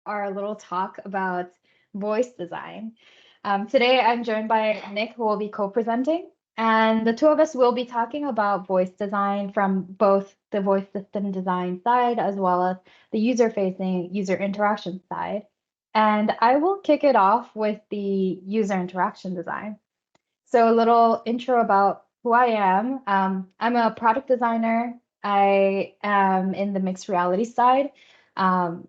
our little talk about voice design. Today, I'm joined by Nick, who will be co-presenting, and the two of us will be talking about voice design from both the voice system design side as well as the user-facing user interaction side. And I will kick it off with the user interaction design. So a little intro about who I am. I'm a product designer. I am in the mixed reality side, um,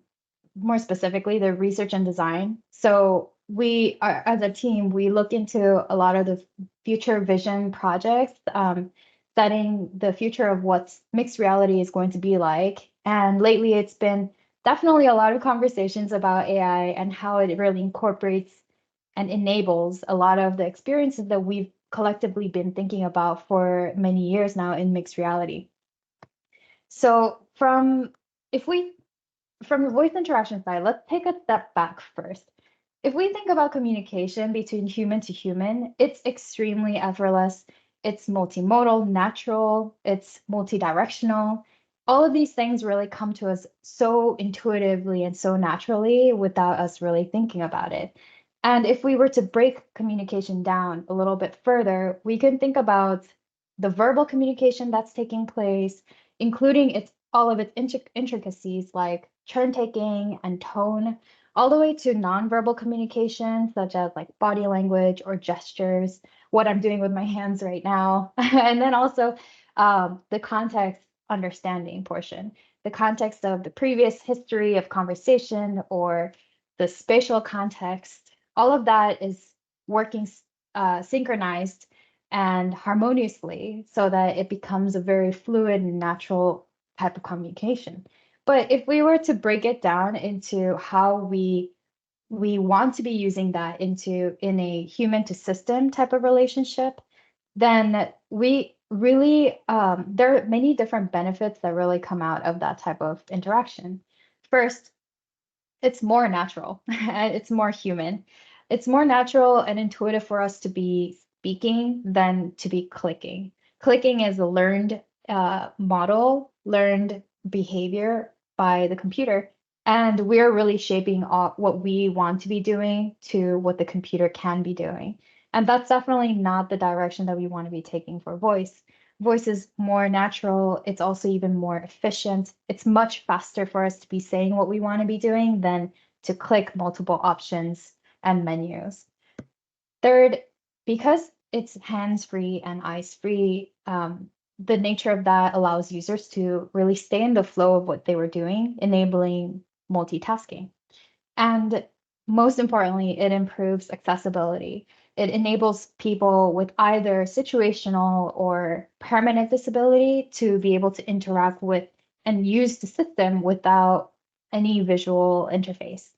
more specifically the research and design. So we are, as a team, we look into a lot of the future vision projects, setting the future of what mixed reality is going to be like. And lately, it's been definitely a lot of conversations about AI and how it really incorporates and enables a lot of the experiences that we've collectively been thinking about for many years now in mixed reality. So if we from the voice interaction side, let's take a step back first. If we think about communication between human to human, it's extremely effortless. It's multimodal, natural, it's multidirectional. All of these things really come to us so intuitively and so naturally without us really thinking about it. And if we were to break communication down a little bit further, we can think about the verbal communication that's taking place, including all of its intricacies like turn taking and tone, all the way to nonverbal communication, such as like body language or gestures, what I'm doing with my hands right now. And then also the context understanding portion, the context of the previous history of conversation or the spatial context. All of that is working synchronized and harmoniously so that it becomes a very fluid and natural type of communication. But if we were to break it down into how we want to be using that in a human to system type of relationship, then we really there are many different benefits that really come out of that type of interaction. First, it's more natural and it's more human. It's more natural and intuitive for us to be speaking than to be clicking. Clicking is a learned model, learned behavior by the computer. And we're really shaping what we want to be doing to what the computer can be doing. And that's definitely not the direction that we want to be taking for voice. Voice is more natural. It's also even more efficient. It's much faster for us to be saying what we want to be doing than to click multiple options and menus. Third, because it's hands-free and eyes-free, the nature of that allows users to really stay in the flow of what they were doing, enabling multitasking. And most importantly, it improves accessibility. It enables people with either situational or permanent disability to be able to interact with and use the system without any visual interface.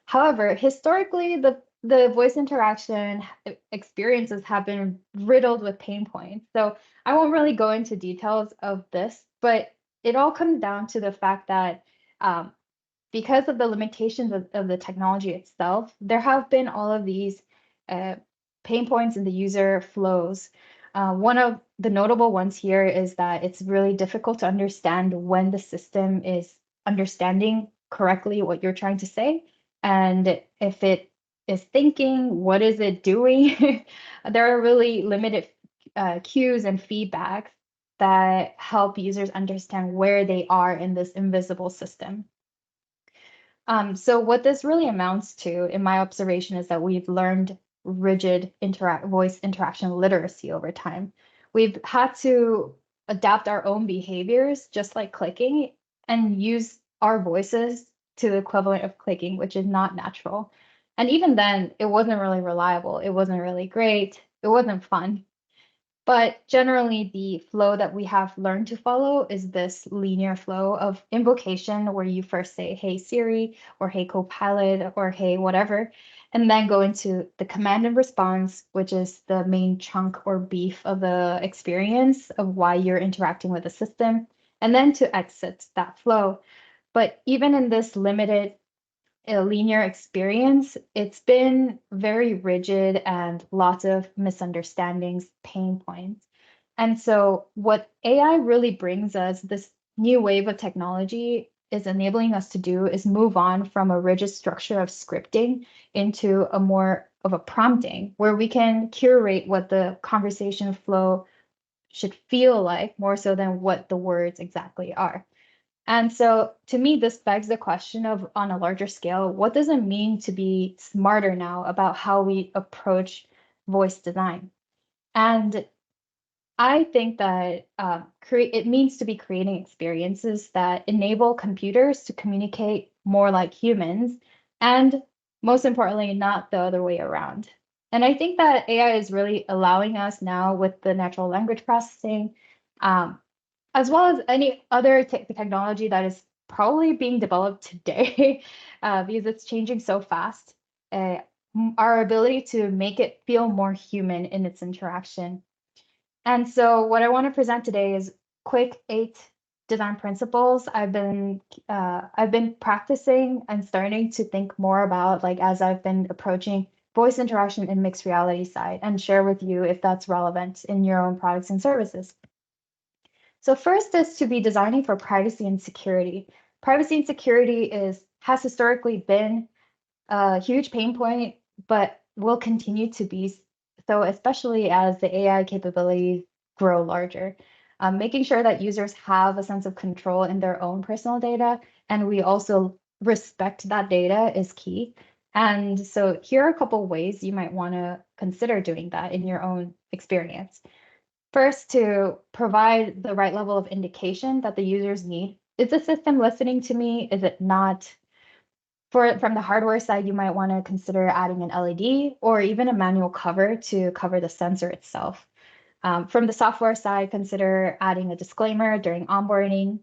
However, historically, the voice interaction experiences have been riddled with pain points. So I won't really go into details of this, but it all comes down to the fact that because of the limitations of the technology itself, there have been all of these uh, pain points in the user flows. One of the notable ones here is that it's really difficult to understand when the system is understanding correctly what you're trying to say. And if it is thinking, what is it doing? There are really limited cues and feedbacks that help users understand where they are in this invisible system. So what this really amounts to, in my observation, is that we've learned rigid voice interaction literacy over time. We've had to adapt our own behaviors, just like clicking, and use our voices to the equivalent of clicking, which is not natural. And even then, it wasn't really reliable. It wasn't really great. It wasn't fun. But generally, the flow that we have learned to follow is this linear flow of invocation where you first say, hey Siri, or hey Copilot, or hey whatever, and then go into the command and response, which is the main chunk or beef of the experience of why you're interacting with the system, and then to exit that flow. But even in this limited a linear experience, it's been very rigid and lots of misunderstandings, pain points. And so, what AI really brings us, this new wave of technology, is enabling us to do is move on from a rigid structure of scripting into a more of a prompting where we can curate what the conversation flow should feel like more so than what the words exactly are. And so to me, this begs the question of on a larger scale, what does it mean to be smarter now about how we approach voice design? And I think that it means to be creating experiences that enable computers to communicate more like humans, and most importantly, not the other way around. And I think that AI is really allowing us now with the natural language processing, um, as well as any other technology that is probably being developed today, because it's changing so fast. Uh, our ability to make it feel more human in its interaction. And so what I want to present today is quick 8 design principles I've been practicing and starting to think more about like as I've been approaching voice interaction in mixed reality side and share with you if that's relevant in your own products and services. So first is to be designing for privacy and security. Privacy and security has historically been a huge pain point, but will continue to be so, especially as the AI capabilities grow larger. Making sure that users have a sense of control in their own personal data, and we also respect that data is key. And so here are a couple ways you might want to consider doing that in your own experience. First, to provide the right level of indication that the users need. Is the system listening to me? Is it not? From the hardware side, you might want to consider adding an LED or even a manual cover to cover the sensor itself. From the software side, consider adding a disclaimer during onboarding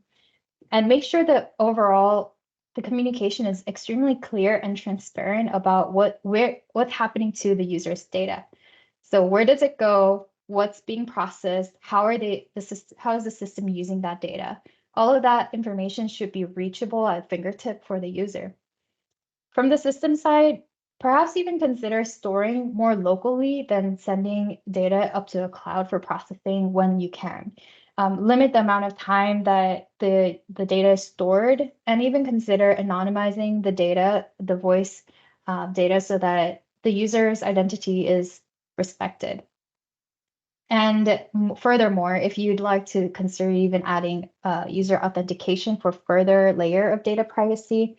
and make sure that overall the communication is extremely clear and transparent about what's happening to the user's data. So where does it go? What's being processed? How is the system using that data? All of that information should be reachable at fingertip for the user. From the system side, perhaps even consider storing more locally than sending data up to a cloud for processing when you can. Limit the amount of time that the data is stored, and even consider anonymizing the data, the voice data, so that the user's identity is respected. And furthermore, if you'd like to consider even adding user authentication for further layer of data privacy,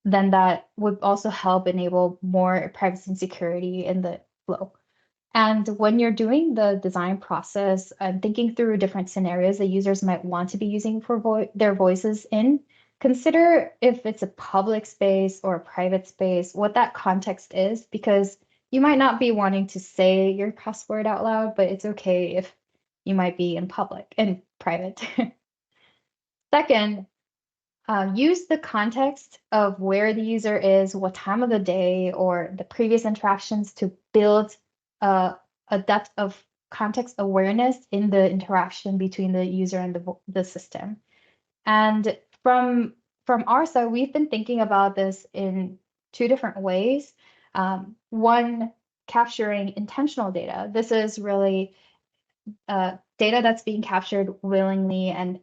then that would also help enable more privacy and security in the flow. And when you're doing the design process and thinking through different scenarios that users might want to be using for their voices in, consider if it's a public space or a private space, what that context is, because you might not be wanting to say your password out loud, but it's okay if you might be in public and private. Second, use the context of where the user is, what time of the day, or the previous interactions to build a depth of context awareness in the interaction between the user and the system. And from our side, we've been thinking about this in 2 different ways. One, capturing intentional data. This is really data that's being captured willingly and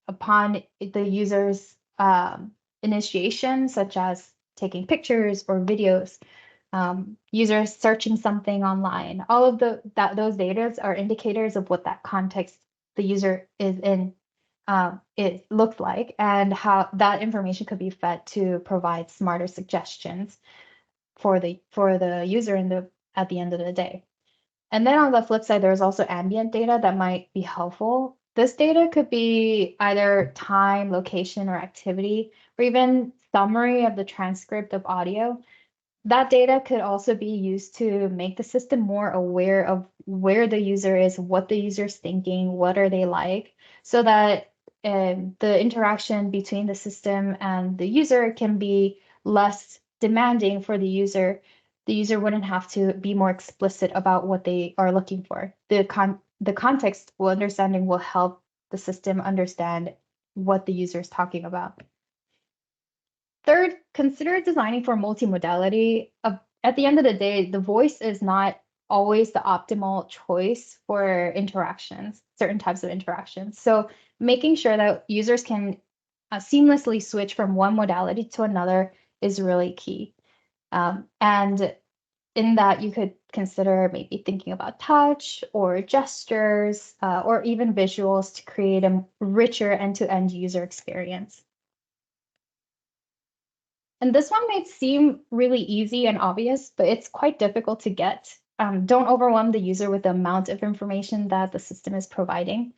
upon the user's initiation, such as taking pictures or videos, users searching something online. All of those data are indicators of what that context the user is in, it looks like, and how that information could be fed to provide smarter suggestions for the user at the end of the day. And then on the flip side, there's also ambient data that might be helpful. This data could be either time, location, or activity, or even summary of the transcript of audio. That data could also be used to make the system more aware of where the user is, what the user's thinking, what are they like, so that the interaction between the system and the user can be less demanding for the user. The user wouldn't have to be more explicit about what they are looking for. The context understanding will help the system understand what the user is talking about. Third, consider designing for multimodality. At the end of the day, the voice is not always the optimal choice for interactions, certain types of interactions. So making sure that users can seamlessly switch from one modality to another is really key. And in that, you could consider maybe thinking about touch or gestures or even visuals to create a richer end-to-end user experience. And this one might seem really easy and obvious, but it's quite difficult to get. Don't overwhelm the user with the amount of information that the system is providing.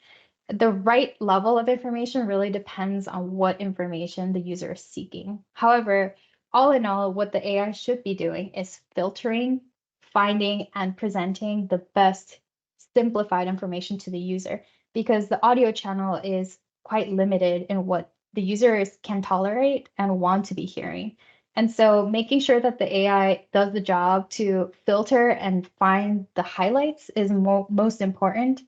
The right level of information really depends on what information the user is seeking. However, all in all, what the AI should be doing is filtering, finding, and presenting the best simplified information to the user, because the audio channel is quite limited in what the users can tolerate and want to be hearing. And so making sure that the AI does the job to filter and find the highlights is most important.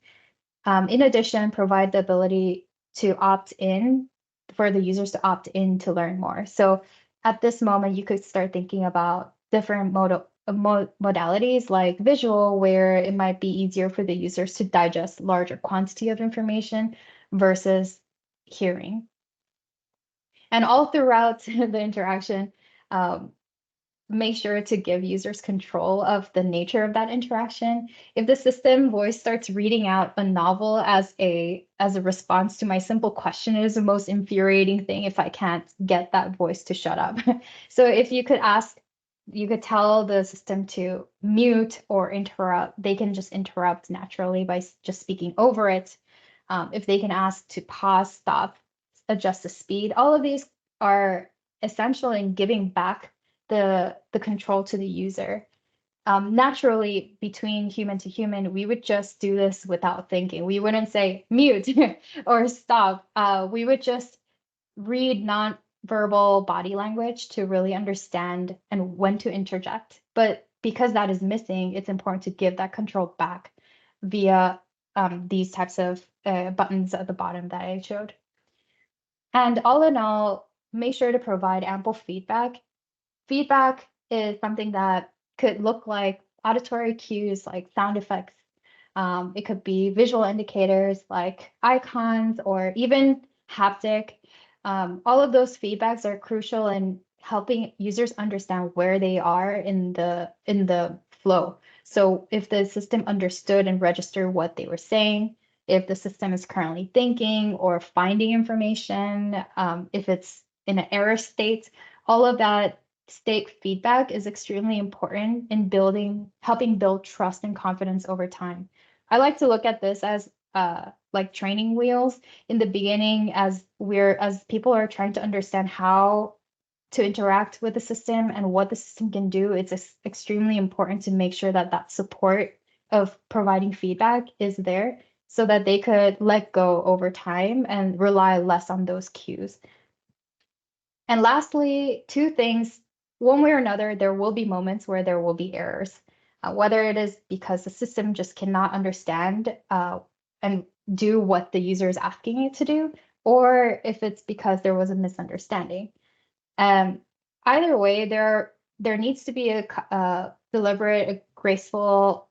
In addition, provide the ability to opt in for the users to opt in to learn more. So at this moment, you could start thinking about different modalities like visual, where it might be easier for the users to digest larger quantity of information versus hearing. And all throughout the interaction, um, make sure to give users control of the nature of that interaction. If the system voice starts reading out a novel as a response to my simple question, it is the most infuriating thing if I can't get that voice to shut up. So if you could ask, you could tell the system to mute or interrupt, they can just interrupt naturally by just speaking over it. If they can ask to pause, stop, adjust the speed, all of these are essential in giving back the control to the user. Naturally, between human to human, we would just do this without thinking. We wouldn't say mute or stop. We would just read non-verbal body language to really understand and when to interject. But because that is missing, it's important to give that control back via these types of buttons at the bottom that I showed. And all in all, make sure to provide ample feedback. Feedback is something that could look like auditory cues like sound effects. It could be visual indicators like icons or even haptic. All of those feedbacks are crucial in helping users understand where they are in the flow. So if the system understood and registered what they were saying, if the system is currently thinking or finding information, if it's in an error state, all of that state feedback is extremely important in helping build trust and confidence over time. I like to look at this as like training wheels in the beginning, as people are trying to understand how to interact with the system and what the system can do. It's extremely important to make sure that that support of providing feedback is there so that they could let go over time and rely less on those cues. And lastly, two things, one way or another, there will be moments where there will be errors, whether it is because the system just cannot understand and do what the user is asking it to do, or if it's because there was a misunderstanding. Either way, there needs to be a deliberate, a graceful,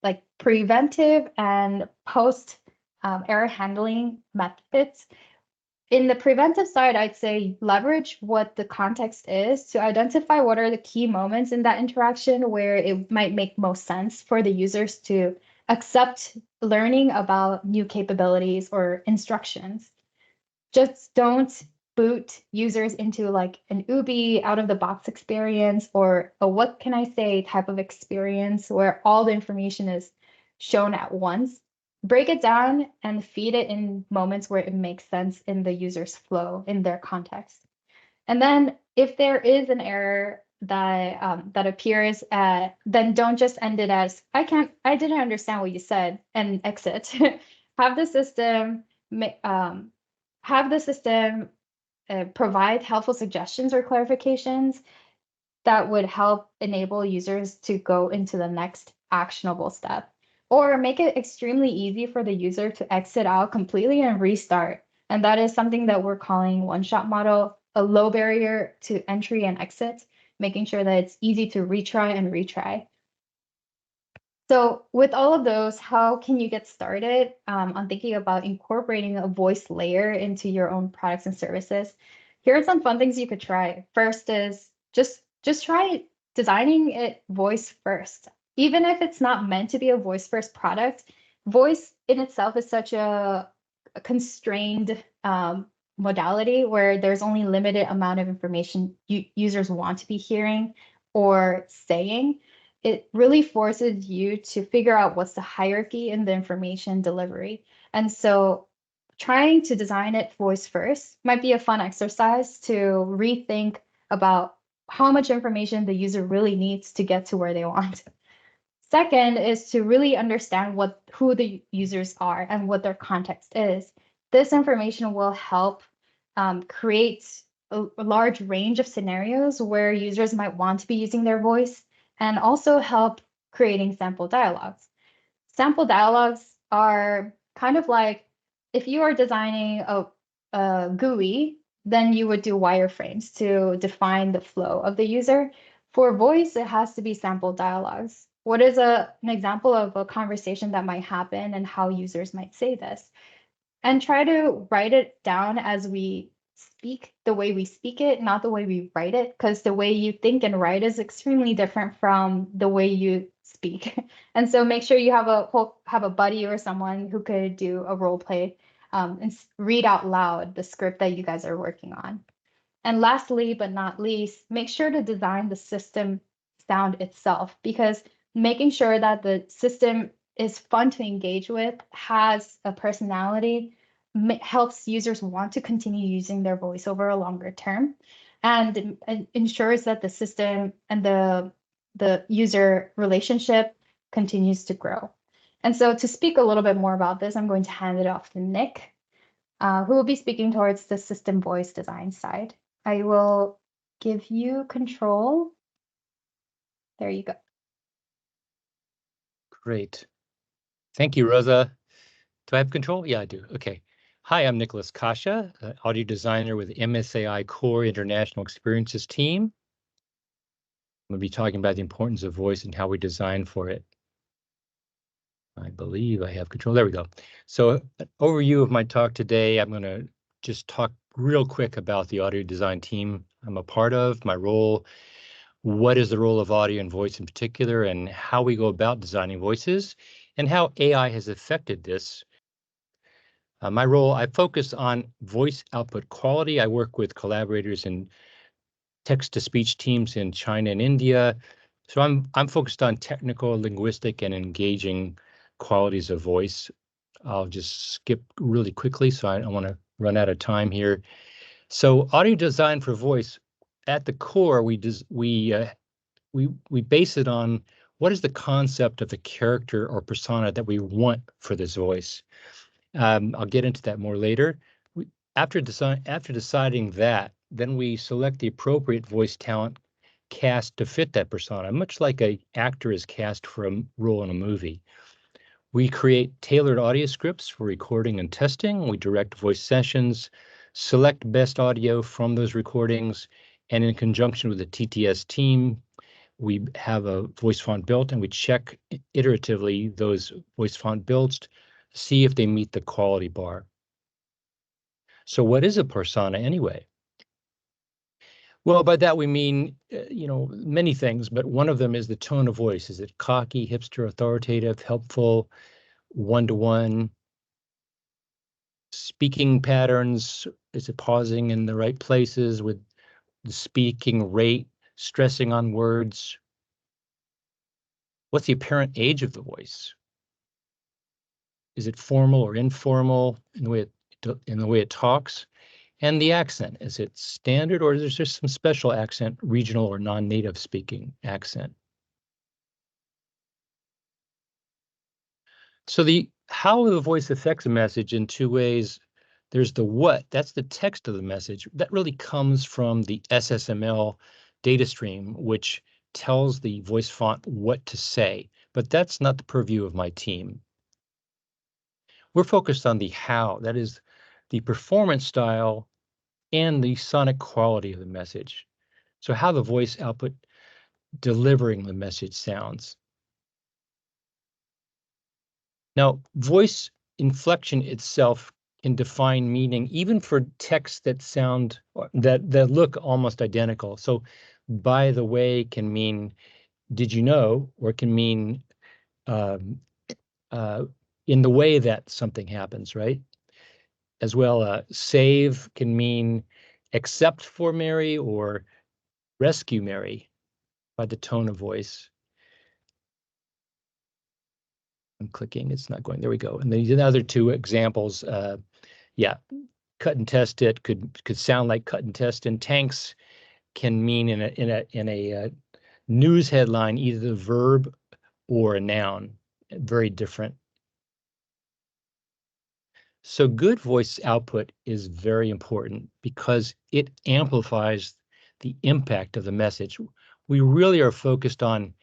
like preventive and post error handling methods. In the preventive side, I'd say leverage what the context is to identify what are the key moments in that interaction where it might make most sense for the users to accept learning about new capabilities or instructions. Just don't boot users into like an Ubi out of the box experience or a what can I say type of experience where all the information is shown at once. Break it down and feed it in moments where it makes sense in the user's flow, in their context. And then if there is an error that appears, then don't just end it as I didn't understand what you said and exit. Have the system have the system provide helpful suggestions or clarifications that would help enable users to go into the next actionable step, or make it extremely easy for the user to exit out completely and restart. And that is something that we're calling one-shot model, a low barrier to entry and exit, making sure that it's easy to retry and retry. So with all of those, how can you get started on thinking about incorporating a voice layer into your own products and services? Here are some fun things you could try. First is just try designing it voice first. Even if it's not meant to be a voice first product, voice in itself is such a constrained modality where there's only limited amount of information users want to be hearing or saying. It really forces you to figure out what's the hierarchy in the information delivery. And so trying to design it voice first might be a fun exercise to rethink about how much information the user really needs to get to where they want. Second is to really understand who the users are and what their context is. This information will help create a large range of scenarios where users might want to be using their voice and also help creating sample dialogues. Sample dialogues are kind of like if you are designing a GUI, then you would do wireframes to define the flow of the user. For voice, it has to be sample dialogues. What is an example of a conversation that might happen and how users might say this? And try to write it down as we speak, the way we speak it, not the way we write it, because the way you think and write is extremely different from the way you speak. And so make sure you have a buddy or someone who could do a role play and read out loud the script that you guys are working on. And lastly, but not least, make sure to design the system sound itself because making sure that the system is fun to engage with, has a personality, helps users want to continue using their voice over a longer term, and ensures that the system and the user relationship continues to grow. And so to speak a little bit more about this, I'm going to hand it off to Nick, who will be speaking towards the system voice design side. I will give you control. There you go. Great. Thank you, Rosa. Do I have control? Yeah, I do. Okay. Hi, I'm Nicholas Kasha, audio designer with MSAI Core International Experiences team. I'm going to be talking about the importance of voice and how we design for it. I believe I have control. There we go. So an overview of my talk today, I'm going to just talk real quick about the audio design team I'm a part of, my role, what is the role of audio and voice in particular, and how we go about designing voices, and how AI has affected this. My role, I focus on voice output quality. I work with collaborators in text-to-speech teams in China and India. So I'm focused on technical, linguistic, and engaging qualities of voice. I'll just skip really quickly, so I don't want to run out of time here. So audio design for voice, at the core, we base it on what is the concept of the character or persona that we want for this voice. I'll get into that more later. After deciding that, then we select the appropriate voice talent cast to fit that persona, much like an actor is cast for a role in a movie. We create tailored audio scripts for recording and testing. We direct voice sessions, select best audio from those recordings, and in conjunction with the TTS team, we have a voice font built and we check iteratively those voice font builds to see if they meet the quality bar. So what is a persona anyway? Well, by that we mean, many things, but one of them is the tone of voice. Is it cocky, hipster, authoritative, helpful, one-to-one? Speaking patterns, is it pausing in the right places with the speaking rate, stressing on words? What's the apparent age of the voice? Is it formal or informal in the way it talks? And the accent, is it standard or is there some special accent, regional or non-native speaking accent? So how the voice affects a message in two ways. There's the what, that's the text of the message. That really comes from the SSML data stream, which tells the voice font what to say, but that's not the purview of my team. We're focused on the how, that is the performance style and the sonic quality of the message. So how the voice output delivering the message sounds. Now, voice inflection itself can define meaning even for texts that sound that look almost identical. So, by the way can mean did you know, or it can mean um, uh, in the way that something happens, right? As well, save can mean except for Mary or rescue Mary by the tone of voice. I'm clicking, it's not going, there we go. And then the other two examples, yeah, cut and test it could sound like cut and test, and tanks can mean in a news headline either the verb or a noun, very different. So good voice output is very important because it amplifies the impact of the message. We really are focused on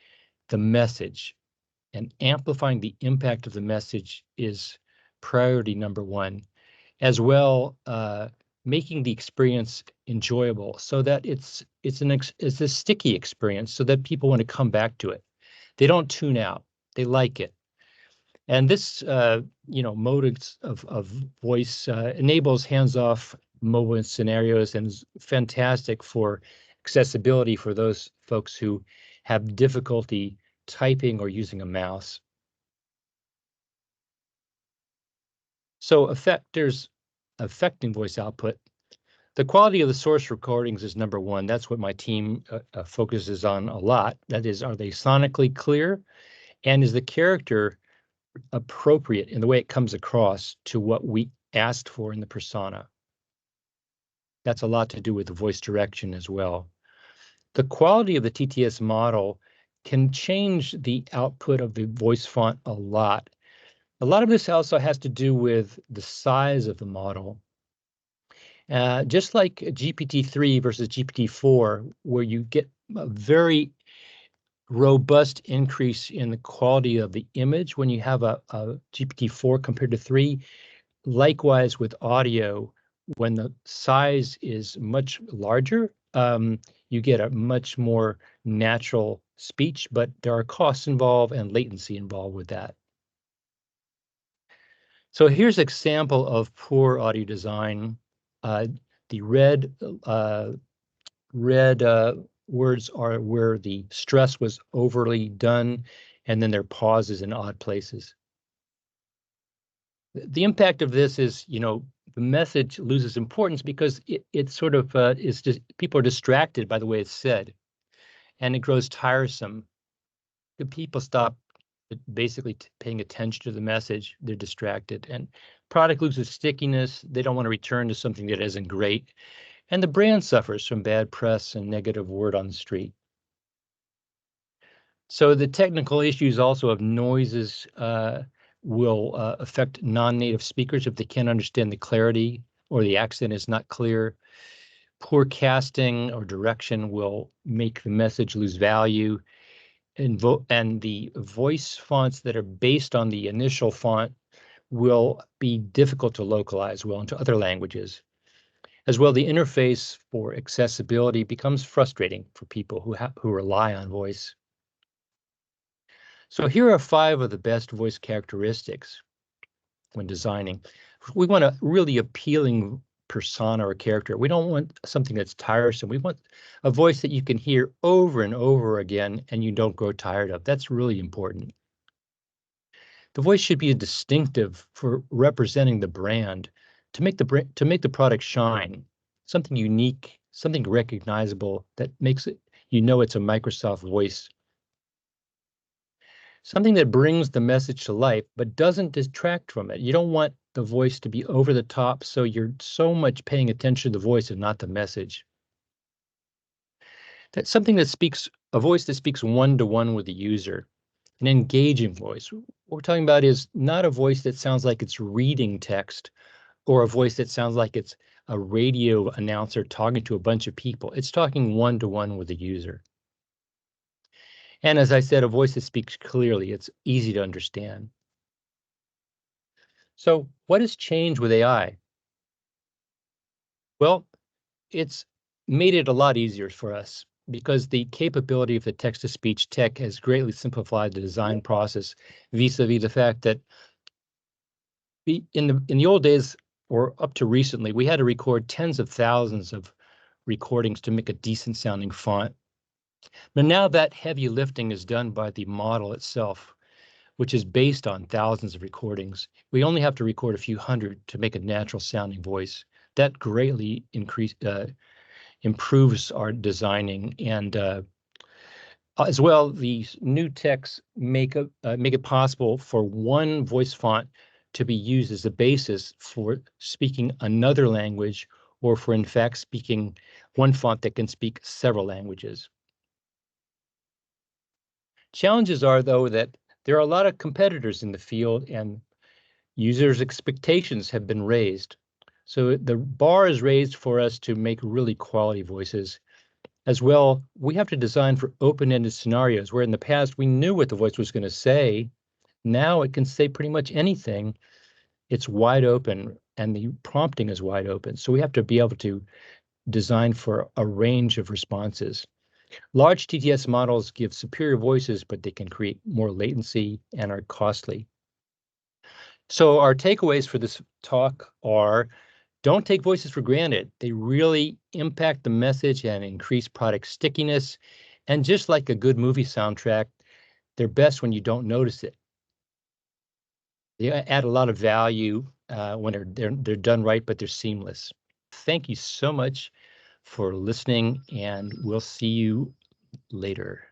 the message, and amplifying the impact of the message is priority number one. As well, making the experience enjoyable so that it's a sticky experience so that people want to come back to it. They don't tune out. They like it. And this, mode of voice enables hands-off mobile scenarios and is fantastic for accessibility for those folks who have difficulty typing or using a mouse. So factors affecting voice output. The quality of the source recordings is number one. That's what my team focuses on a lot. That is, are they sonically clear? And is the character appropriate in the way it comes across to what we asked for in the persona? That's a lot to do with the voice direction as well. The quality of the TTS model can change the output of the voice font a lot. A lot of this also has to do with the size of the model. Just like GPT-3 versus GPT-4, where you get a very robust increase in the quality of the image when you have a GPT-4 compared to 3. Likewise with audio, when the size is much larger, you get a much more natural speech, but there are costs involved and latency involved with that. So here's an example of poor audio design. The red words are where the stress was overly done, and then there are pauses in odd places. The impact of this is, the message loses importance because it sort of is just people are distracted by the way it's said, and it grows tiresome. The people stop basically paying attention to the message. They're distracted, and product loses stickiness. They don't want to return to something that isn't great, and the brand suffers from bad press and negative word on the street. So the technical issues also of noises will affect non-native speakers if they can't understand the clarity or the accent is not clear. Poor casting or direction will make the message lose value. And the voice fonts that are based on the initial font will be difficult to localize well into other languages. As well, the interface for accessibility becomes frustrating for people who rely on voice. So here are 5 of the best voice characteristics when designing. We want a really appealing persona or character. We don't want something that's tiresome. We want a voice that you can hear over and over again and you don't grow tired of. That's really important. The voice should be distinctive for representing the brand, to make the product shine, something unique, something recognizable that makes it, it's a Microsoft voice. Something that brings the message to life, but doesn't detract from it. You don't want the voice to be over the top, so you're so much paying attention to the voice and not the message. That's something a voice that speaks one-to-one with the user, an engaging voice. What we're talking about is not a voice that sounds like it's reading text or a voice that sounds like it's a radio announcer talking to a bunch of people. It's talking one-to-one with the user. And as I said, a voice that speaks clearly, it's easy to understand. So what has changed with AI? Well, it's made it a lot easier for us because the capability of the text-to-speech tech has greatly simplified the design process vis-a-vis the fact that In the old days, or up to recently, we had to record tens of thousands of recordings to make a decent sounding font. But now that heavy lifting is done by the model itself, which is based on thousands of recordings. We only have to record a few hundred to make a natural sounding voice. That greatly improves our designing, and as well, these new techs make it possible for one voice font to be used as a basis for speaking another language, or for in fact speaking one font that can speak several languages. Challenges are, though, that there are a lot of competitors in the field, and users' expectations have been raised. So the bar is raised for us to make really quality voices. As well, we have to design for open-ended scenarios where in the past we knew what the voice was going to say. Now it can say pretty much anything. It's wide open, and the prompting is wide open. So we have to be able to design for a range of responses. Large TTS models give superior voices, but they can create more latency and are costly. So our takeaways for this talk are: don't take voices for granted. They really impact the message and increase product stickiness. And just like a good movie soundtrack, they're best when you don't notice it. They add a lot of value when they're done right, but they're seamless. Thank you so much for listening, and we'll see you later.